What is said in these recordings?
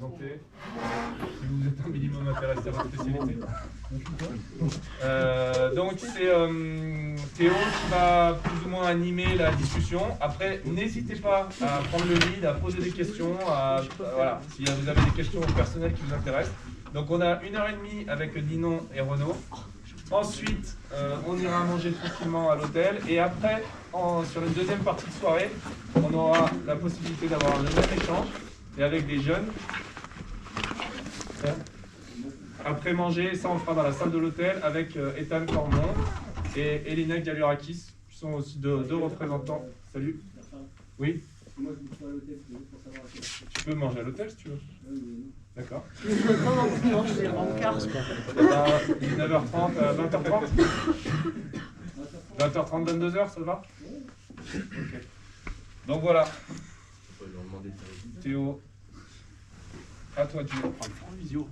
Santé. Si vous êtes un minimum intéressé à votre spécialité. Donc c'est Théo qui va plus ou moins animer la discussion. Après, n'hésitez pas à prendre le lead, à poser des questions, voilà, si vous avez des questions personnelles qui vous intéressent. Donc on a 1h30 avec Ninon et Renaud. Ensuite, on ira manger tranquillement à l'hôtel. Et après, sur une deuxième partie de soirée, on aura la possibilité d'avoir un deuxième échange et avec des jeunes. Après manger, ça on le fera dans la salle de l'hôtel avec Ethan Cormont et Elina Galurakis, qui sont aussi deux représentants. Salut. Oui. Tu peux manger à l'hôtel si tu veux. D'accord. Non, je vais rencard. 19h30, 20h30 20h30, 22h, ça va? Ok. Donc voilà. Théo, à toi, tu vas prendre en visio.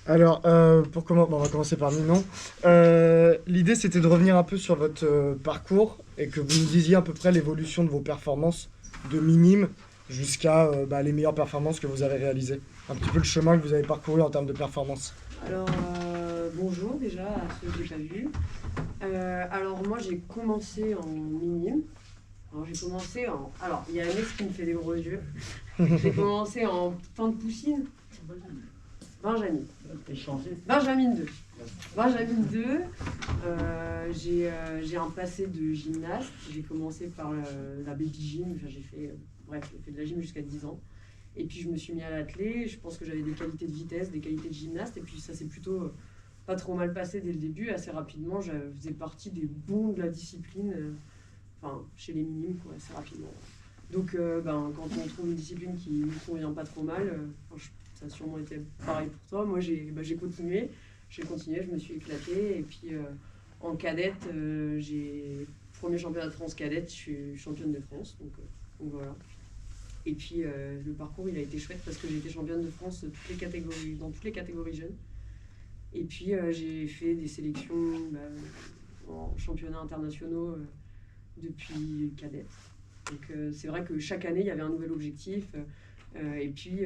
Alors, on va commencer par Ninon. L'idée, c'était de revenir un peu sur votre parcours et que vous nous disiez à peu près l'évolution de vos performances de minime jusqu'à les meilleures performances que vous avez réalisées. Un petit peu le chemin que vous avez parcouru en termes de performance. Alors, bonjour déjà à ceux que j'ai pas vus. Alors, moi, j'ai commencé en minime. Alors, il y a Alex qui me fait des gros yeux. J'ai commencé en fin de poussine. Benjamin 2. Benjamin 2. J'ai un passé de gymnaste. J'ai commencé par la baby gym. Enfin, j'ai fait de la gym jusqu'à 10 ans. Et puis je me suis mis à l'athlé. Je pense que j'avais des qualités de vitesse, des qualités de gymnaste. Et puis ça s'est plutôt pas trop mal passé dès le début. Assez rapidement, je faisais partie des bons de la discipline. Chez les minimes, quoi, assez rapidement. Donc quand on trouve une discipline qui ne nous convient pas trop mal, ça a sûrement été pareil pour toi. Moi, j'ai continué, je me suis éclatée. Et puis, en cadette, j'ai premier championnat de France cadette, je suis championne de France. Donc voilà. Et puis, le parcours, il a été chouette parce que j'ai été championne de France dans toutes les catégories jeunes. Et puis, j'ai fait des sélections en championnats internationaux depuis cadette. Donc, c'est vrai que chaque année, il y avait un nouvel objectif. Et puis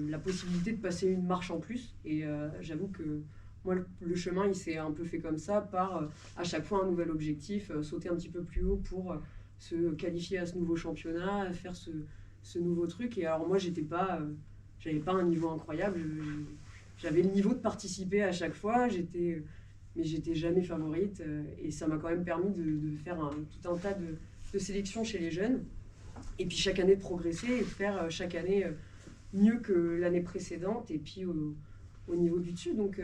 la possibilité de passer une marche en plus. Et j'avoue que moi, le chemin, il s'est un peu fait comme ça, par à chaque fois un nouvel objectif, sauter un petit peu plus haut pour se qualifier à ce nouveau championnat, faire ce nouveau truc. Et alors moi, j'avais pas un niveau incroyable. J'avais le niveau de participer à chaque fois, mais j'étais jamais favorite. Et ça m'a quand même permis de faire tout un tas de sélections chez les jeunes. Et puis chaque année de progresser et de faire chaque année mieux que l'année précédente et puis au niveau du dessus. Donc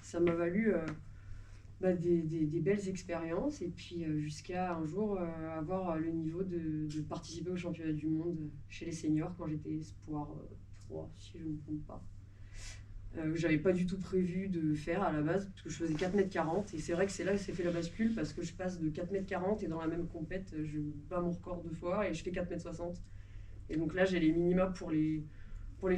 ça m'a valu des belles expériences et puis jusqu'à un jour avoir le niveau de participer au championnat du monde chez les seniors quand j'étais espoir 3, si je ne me trompe pas. J'avais pas du tout prévu de faire à la base parce que je faisais 4,40 m et c'est vrai que c'est là que s'est fait la bascule parce que je passe de 4,40 m et dans la même compète je bats mon record 2 fois et je fais 4,60 m et donc là j'ai les minima pour les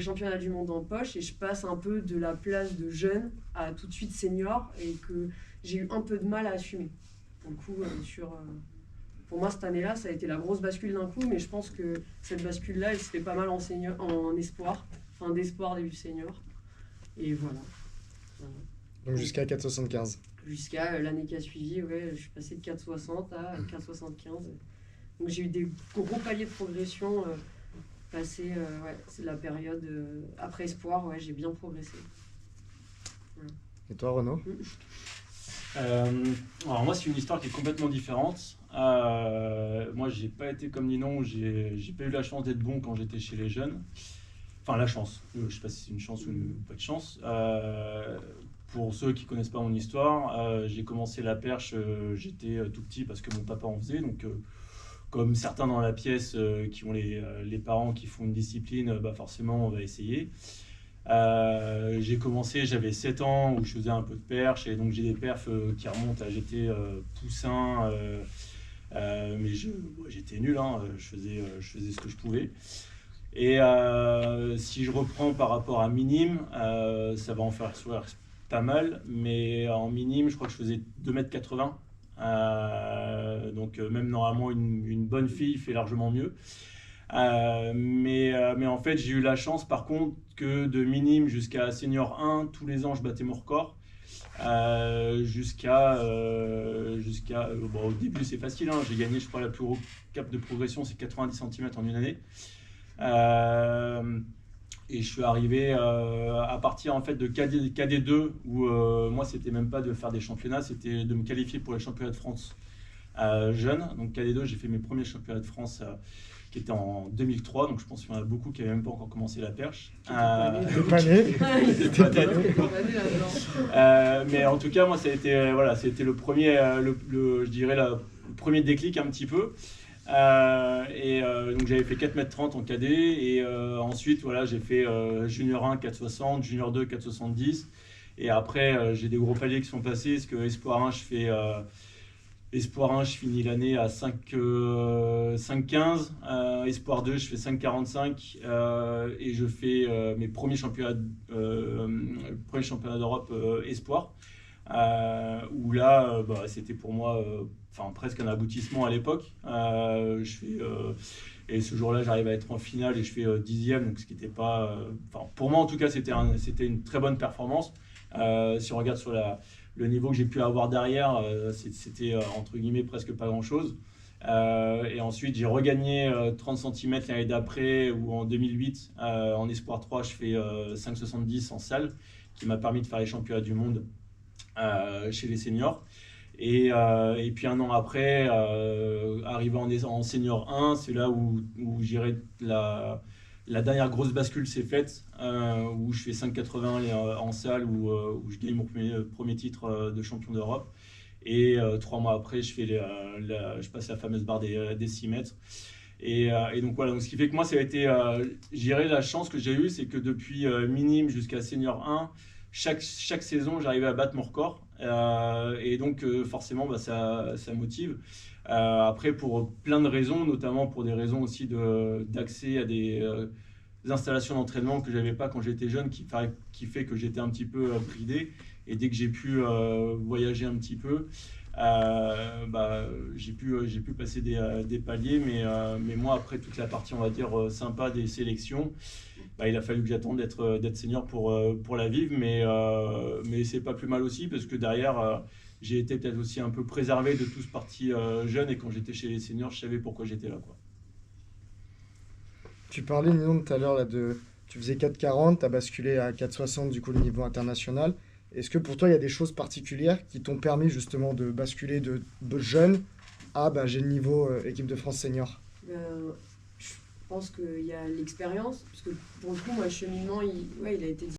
championnats du monde en poche et je passe un peu de la place de jeune à tout de suite senior et que j'ai eu un peu de mal à assumer. Du coup pour moi cette année-là ça a été la grosse bascule d'un coup, mais je pense que cette bascule-là elle se fait pas mal en espoir, fin d'espoir début senior. Et voilà. Donc jusqu'à 4,75. Jusqu'à l'année qui a suivi, je suis passé de 4,60 à 4,75. Donc j'ai eu des gros paliers de progression passé, c'est la période après espoir, j'ai bien progressé. Ouais. Et toi, Renaud? Alors moi, c'est une histoire qui est complètement différente. Moi, j'ai pas été comme Ninon, j'ai pas eu la chance d'être bon quand j'étais chez les jeunes. Enfin, la chance. Je sais pas si c'est une chance ou pas de chance. Pour ceux qui connaissent pas mon histoire, j'ai commencé la perche, j'étais tout petit parce que mon papa en faisait. Donc, comme certains dans la pièce qui ont les parents qui font une discipline, forcément, on va essayer. J'ai commencé, j'avais 7 ans où je faisais un peu de perche. Et donc, j'ai des perfs qui remontent à j'étais poussin. Mais j'étais nul, je faisais ce que je pouvais. Et si je reprends par rapport à minime, ça va en faire pas mal, mais en minime, je crois que je faisais 2,80 m. Donc même normalement, une bonne fille fait largement mieux. Mais en fait, j'ai eu la chance, par contre, que de minime jusqu'à senior 1, tous les ans, je battais mon record. Bon, au début, c'est facile, hein. J'ai gagné, je crois, la plus haute cap de progression, c'est 90 cm en une année. Et je suis arrivé à partir en fait de KD2 où moi c'était même pas de faire des championnats, c'était de me qualifier pour les championnats de France jeune. Donc KD2, j'ai fait mes premiers championnats de France qui étaient en 2003, donc je pense qu'il y en a beaucoup qui n'avaient même pas encore commencé la perche. Mais en tout cas, moi ça a été voilà, c'était le premier, je dirais le premier déclic un petit peu. Donc j'avais fait 4,30 m en cadet et ensuite voilà, j'ai fait junior 1 4,60, junior 2 4,70 et après j'ai des gros paliers qui sont passés parce que espoir 1 je finis l'année à 5,15, espoir 2 je fais 5,45 et je fais mes premiers championnats d'Europe espoir où là c'était pour moi presque un aboutissement à l'époque. Et ce jour-là, j'arrive à être en finale et je fais 10e, donc ce qui n'était pas... pour moi, en tout cas, c'était une très bonne performance. Si on regarde sur le niveau que j'ai pu avoir derrière, c'était entre guillemets presque pas grand-chose. Et ensuite, j'ai regagné 30 cm l'année d'après, ou en 2008, en Espoir 3, je fais 5,70 en salle, qui m'a permis de faire les championnats du monde chez les seniors. Et puis un an après, arrivé en senior 1, c'est là où j'irai la dernière grosse bascule s'est faite, où je fais 5,80 en salle, où je gagne mon premier titre de champion d'Europe. Et 3 mois après, je passe la fameuse barre des 6 mètres. Et donc voilà, donc ce qui fait que moi, ça a été, j'irai la chance que j'ai eue, c'est que depuis minime jusqu'à senior 1, chaque saison, j'arrivais à battre mon record. Et donc forcément ça motive. Après, pour plein de raisons, notamment pour des raisons aussi d'accès à des installations d'entraînement que j'avais pas quand j'étais jeune, qui fait que j'étais un petit peu bridé. Et dès que j'ai pu voyager un petit peu, j'ai pu passer des paliers. Mais moi, après toute la partie, on va dire, sympa des sélections, il a fallu que j'attende d'être senior pour la vivre, mais c'est pas plus mal aussi parce que derrière j'ai été peut-être aussi un peu préservé de tout ce parti jeune, et quand j'étais chez les seniors, je savais pourquoi j'étais là, quoi. Tu parlais, Ninon, tout à l'heure tu faisais 4,40, tu as basculé à 4,60 du coup le niveau international. Est-ce que pour toi il y a des choses particulières qui t'ont permis justement de basculer de jeune à j'ai le niveau équipe de France senior? Je pense qu'il y a l'expérience, parce que pour le coup, moi, le cheminement, il a été